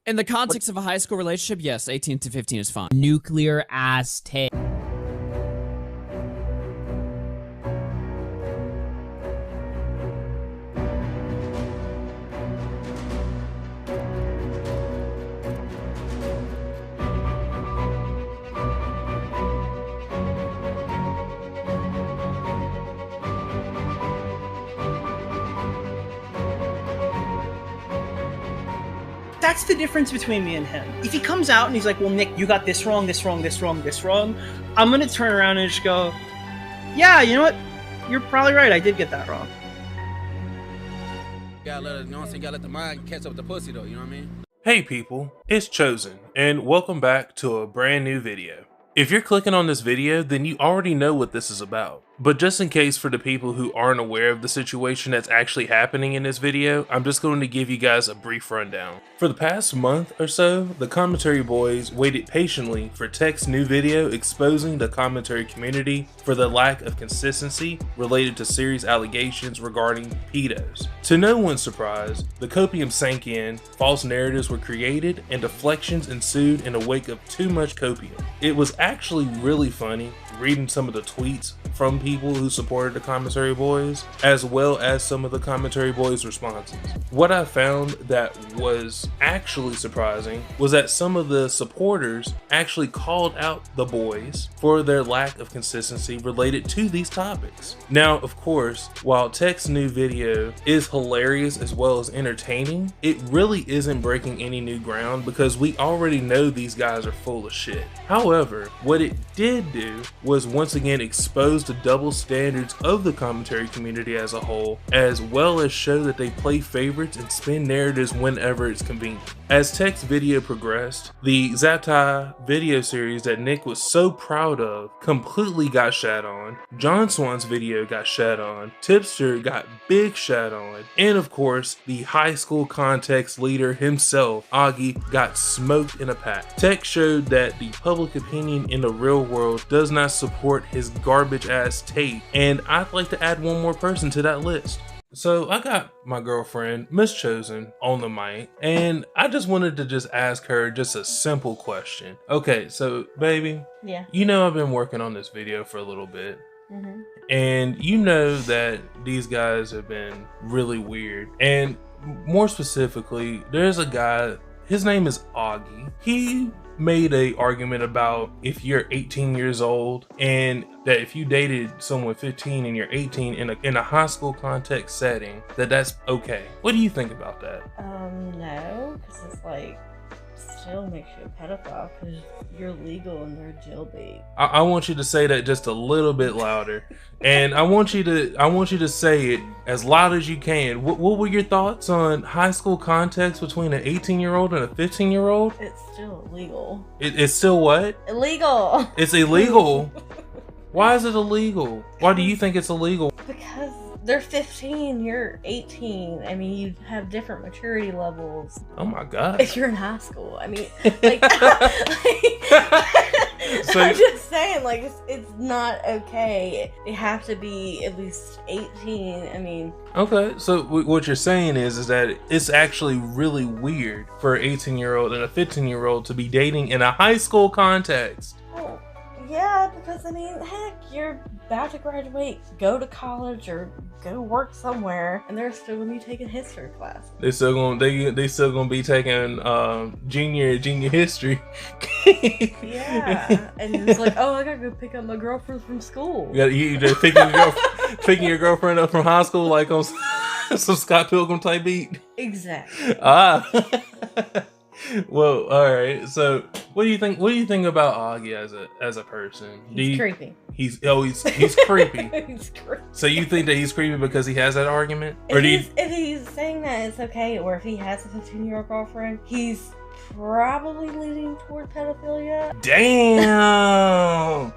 In the context of a high school relationship, yes, 18 to 15 is fine. Nuclear ass take. That's the difference between me and him. If he comes out and he's like, well, Nick, you got this wrong, this wrong, this wrong, this wrong, I'm going to turn around and just go, yeah, you know what? You're probably right. I did get that wrong. Gotta let it, you know what I'm saying? Gotta let the mind catch up with the pussy, though, you know what I mean? Hey people, it's Chosen, and welcome back to a brand new video. If you're clicking on this video, then you already know what this is about. But just in case for the people who aren't aware of the situation that's actually happening in this video, I'm just going to give you guys a brief rundown. For the past month or so, the commentary boys waited patiently for Tech's new video exposing the commentary community for the lack of consistency related to serious allegations regarding pedos. To no one's surprise, the copium sank in, false narratives were created, and deflections ensued in the wake of too much copium. It was actually really funny reading some of the tweets from people who supported the commentary boys, as well as some of the commentary boys' responses. What I found that was actually surprising was that some of the supporters actually called out the boys for their lack of consistency related to these topics. Now, of course, while Tech's new video is hilarious as well as entertaining, it really isn't breaking any new ground because we already know these guys are full of shit. However, what it did do was once again expose the double standards of the commentary community as a whole, as well as show that they play favorites and spin narratives whenever it's convenient. As Tech's video progressed, the Zaptai video series that Nick was so proud of completely got shat on, John Swan's video got shat on, Tipster got big shat on, and of course, the high school context leader himself, Augie, got smoked in a pack. Tech showed that the public opinion in the real world does not support his garbage ass take, and I'd like to add one more person to that list. So I got my girlfriend, Miss Chosen, on the mic, and I just wanted to just ask her just a simple question. Okay, so baby, yeah, you know I've been working on this video for a little bit, and you know that these guys have been really weird, and more specifically, there's a guy, his name is Augie. He made a argument about if you're 18 years old and that if you dated someone 15 and you're 18 in a high school context setting, that's okay. What do you think about that? No, because it's like still makes you a pedophile because you're legal and they're jailbait. I want you to say that just a little bit louder, and I want you to say it as loud as you can. What were your thoughts on high school context between an 18-year-old and a 15-year-old? It's still illegal. It's still what? Illegal. It's illegal. Why is it illegal? Why do you think it's illegal? Because they're 15, you're 18. I mean, you have different maturity levels. Oh my god. If you're in high school. I mean, like, So, I'm just saying, like, it's not okay. They have to be at least 18. I mean. okay, so what you're saying is that it's actually really weird for an 18-year-old and a 15-year-old to be dating in a high school context. Oh, yeah, because I mean, heck, you're about to graduate, go to college or go work somewhere, and they're still gonna be taking history class. They still gonna be taking junior history. Yeah, and it's like, oh, I gotta go pick up my girlfriend from school. You just picking your girlfriend up from high school like on some Scott Pilgrim type beat. Exactly. Well, all right. So, what do you think? What do you think about Augie as a person? He's creepy. He's creepy. He's creepy. So you think that he's creepy because he has that argument, If he's saying that it's okay, or if he has a 15-year-old girlfriend, he's probably leaning toward pedophilia. Damn.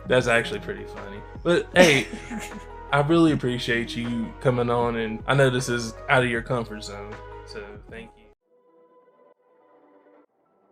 That's actually pretty funny. But hey, I really appreciate you coming on, and I know this is out of your comfort zone, so thank you.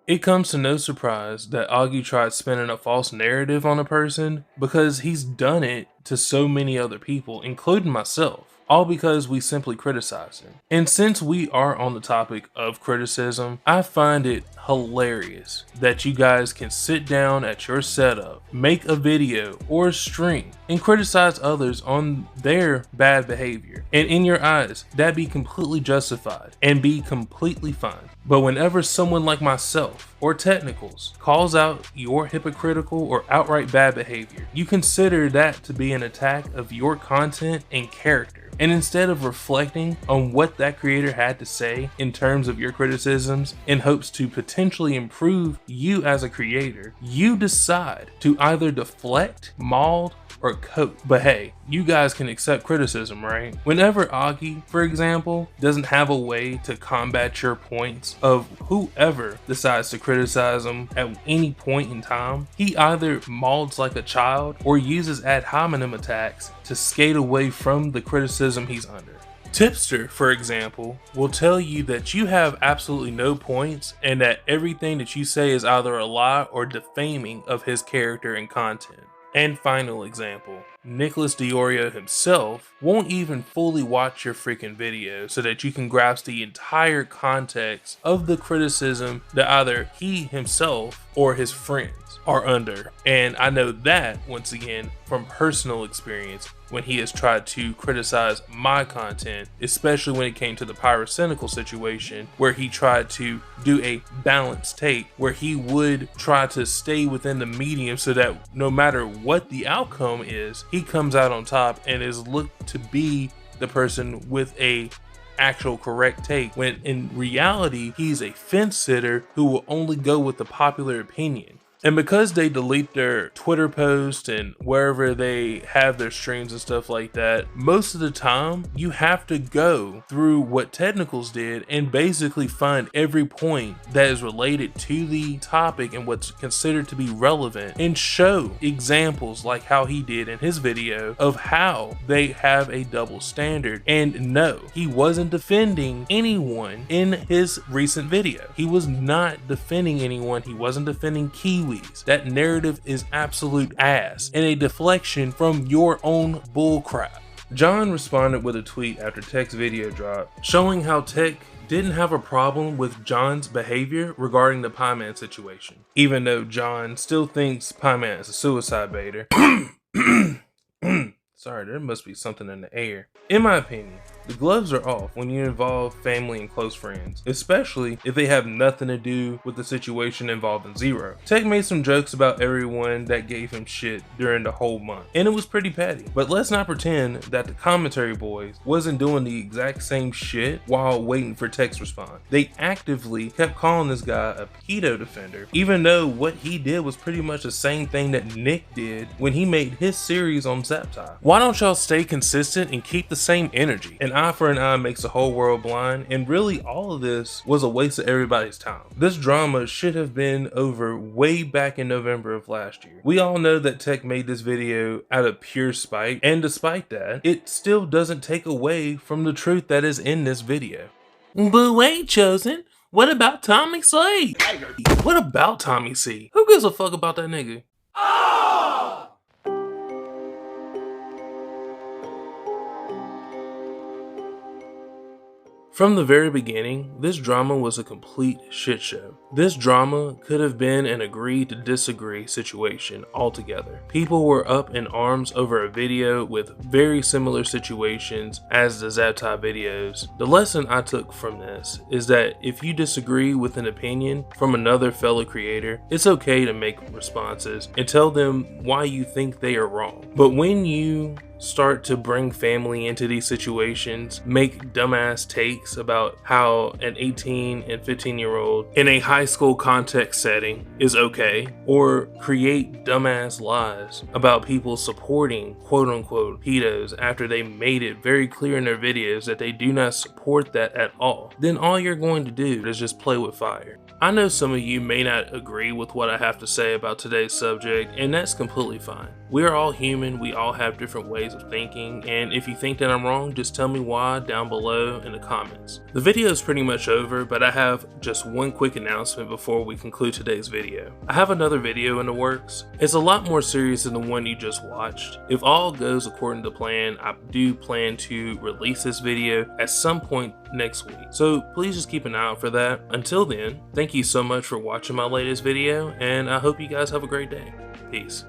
It comes to no surprise that Augie tried spinning a false narrative on a person because he's done it to so many other people, including myself. all because we simply criticize him. And since we are on the topic of criticism, I find it hilarious that you guys can sit down at your setup, make a video or a stream, and criticize others on their bad behavior. And in your eyes, that be completely justified and be completely fine. But whenever someone like myself or Technicals calls out your hypocritical or outright bad behavior, you consider that to be an attack of your content and character. And instead of reflecting on what that creator had to say in terms of your criticisms in hopes to potentially improve you as a creator, you decide to either deflect, maul, or coat. But hey, you guys can accept criticism, right? Whenever Augie, for example, doesn't have a way to combat your points of whoever decides to criticize him at any point in time, he either mauls like a child or uses ad hominem attacks to skate away from the criticism he's under. Tipster, for example, will tell you that you have absolutely no points and that everything that you say is either a lie or defaming of his character and content. And final example, Nicholas Diorio himself won't even fully watch your freaking video so that you can grasp the entire context of the criticism that either he himself or his friends are under. And I know that, once again, from personal experience when he has tried to criticize my content, especially when it came to the pyrocynical situation where he tried to do a balanced take where he would try to stay within the medium so that no matter what the outcome is, he comes out on top and is looked to be the person with a actual correct take, when in reality he's a fence sitter who will only go with the popular opinion. And because they delete their Twitter posts and wherever they have their streams and stuff like that, most of the time you have to go through what Technicals did and basically find every point that is related to the topic and what's considered to be relevant and show examples like how he did in his video of how they have a double standard. And no, he wasn't defending anyone in his recent video. He was not defending anyone. He wasn't defending Kiwi. That narrative is absolute ass and a deflection from your own bullcrap. John responded with a tweet after Tech's video dropped, showing how Tech didn't have a problem with John's behavior regarding the Pieman situation, even though John still thinks Pieman is a suicide baiter. Sorry, there must be something in the air. In my opinion, the gloves are off when you involve family and close friends, especially if they have nothing to do with the situation involving Zero. Tech made some jokes about everyone that gave him shit during the whole month, and it was pretty petty. But let's not pretend that the commentary boys wasn't doing the exact same shit while waiting for Tech's response. They actively kept calling this guy a pedo defender, even though what he did was pretty much the same thing that Nick did when he made his series on Zaptai. Why don't y'all stay consistent and keep the same energy? An eye for an eye makes the whole world blind, and really all of this was a waste of everybody's time. This drama should have been over way back in November of last year. We all know that Tech made this video out of pure spite, and despite that, it still doesn't take away from the truth that is in this video. But wait, Chosen, what about Tommy C? What about Tommy C? Who gives a fuck about that nigga? From the very beginning, this drama was a complete shit show. This drama could have been an agree to disagree situation altogether. People were up in arms over a video with very similar situations as the Zaptai videos. The lesson I took from this is that if you disagree with an opinion from another fellow creator, it's okay to make responses and tell them why you think they are wrong. But when you start to bring family into these situations, make dumbass takes about how an 18 and 15-year-old in a high school context setting is okay, or create dumbass lies about people supporting quote-unquote pedos after they made it very clear in their videos that they do not support that at all, then all you're going to do is just play with fire. I know some of you may not agree with what I have to say about today's subject, and that's completely fine. We are all human, we all have different ways ways of thinking, and if you think that I'm wrong, just tell me why down below in the comments. The video is pretty much over, but I have just one quick announcement before we conclude today's video. I have another video in the works. It's a lot more serious than the one you just watched. If all goes according to plan, I do plan to release this video at some point next week, so please just keep an eye out for that. Until then, thank you so much for watching my latest video, and I hope you guys have a great day. Peace.